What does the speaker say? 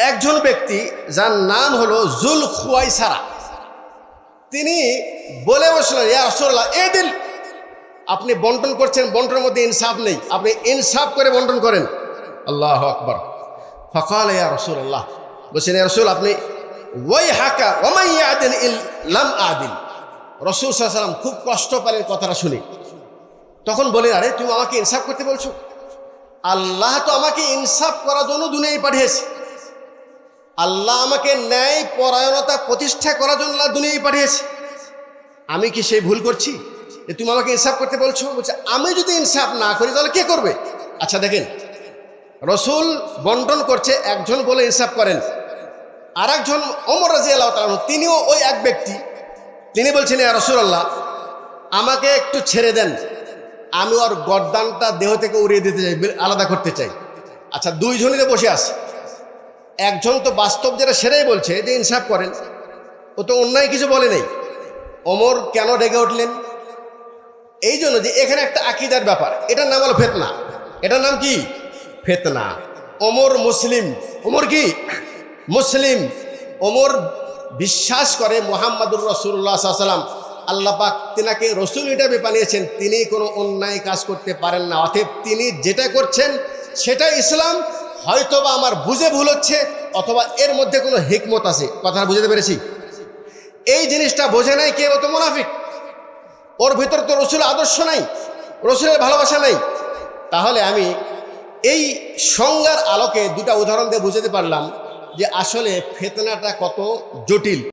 একজন ব্যক্তি যার নাম হলো জুল খুয়াইসারা, তিনি বলে বসলেন, ইয়া রাসূলুল্লাহ এদিল, আপনি বন্টন করছেন, বন্টনের মধ্যে ইনসাফ নেই, আপনি ইনসাফ করে বন্টন করেন। আল্লাহু আকবার। ফাকাল ইয়া রাসূলুল্লাহ, বলছেন ইয়া রাসূল, আপনি ওয়াই হাকা ওয়া ইয়াদিল লাম আদিল। রাসূল সাল্লাল্লাহু আলাইহি ওয়াসাল্লাম খুব কষ্ট পেলেন কথাটা শুনে। তখন বলেন, আরে তুমি আমাকে ইনসাফ করতে বলছো? আল্লাহ তো আমাকে ইনসাফ করার জন্য দুনিয়ায় পাঠিয়েছে। আল্লাহ আমাকে ন্যায় পরায়ণতা প্রতিষ্ঠা করার জন্য দুনিয়ায় পাঠিয়েছে। আমি কি সেই ভুল করছি যে তুমি আমাকে ইনসাফ করতে বলছো? বলছে, আমি যদি ইনসাফ না করি তাহলে কে করবে? আচ্ছা দেখেন, রসুল বন্টন করছে, একজন বলে ইনসাফ করেন, আর একজন ওমর রাদিয়াল্লাহু তাআলা তিনিও ওই এক ব্যক্তি, তিনি বলছেন, ইয়া রাসূলুল্লাহ আমাকে একটু ছেড়ে দেন, আমি ওর গর্দানটা দেহ থেকে উড়িয়ে দিতে চাই, আলাদা করতে চাই। আচ্ছা, দুইজনই বসে আছে, একজন তো বাস্তব যেটা সেটাই বলছে যে ইনসাফ করেন, ও তো অন্যায় কিছু বলে নেই। ওমর কেন ডেকে উঠলেন? এই জন্য যে এখানে একটা আকীদার ব্যাপার, এটার নাম হলো ফিতনা। এটার নাম কি? ফিতনা। ওমর মুসলিম, ওমর কি মুসলিম। ওমর বিশ্বাস করে মুহাম্মাদুর রাসূলুল্লাহ সাল্লাল্লাহু আলাইহি ওয়াসাল্লাম, আল্লাহ পাক তিনাকে রসুল হিসেবে বানিয়েছেন, তিনি কোনো অন্যায় কাজ করতে পারেন না। অতএব তিনি যেটা করছেন সেটা ইসলাম। হয়তোবা আমার বুঝে ভুল হচ্ছে, অথবা এর মধ্যে কোনো হিকমত আছে। কথা বুঝতে পেরেছি? এই জিনিসটা বোঝে নাই কে? ও তো মুনাফিক, ওর ভিতর তো রসুল আদর্শ নাই, রসুলের ভালোবাসা নাই। তাহলে আমি এই সংজ্ঞার আলোকে দুটা উদাহরণ দিয়ে বুঝাতে পারলাম যে আসলে ফিতনাটা কত জটিল।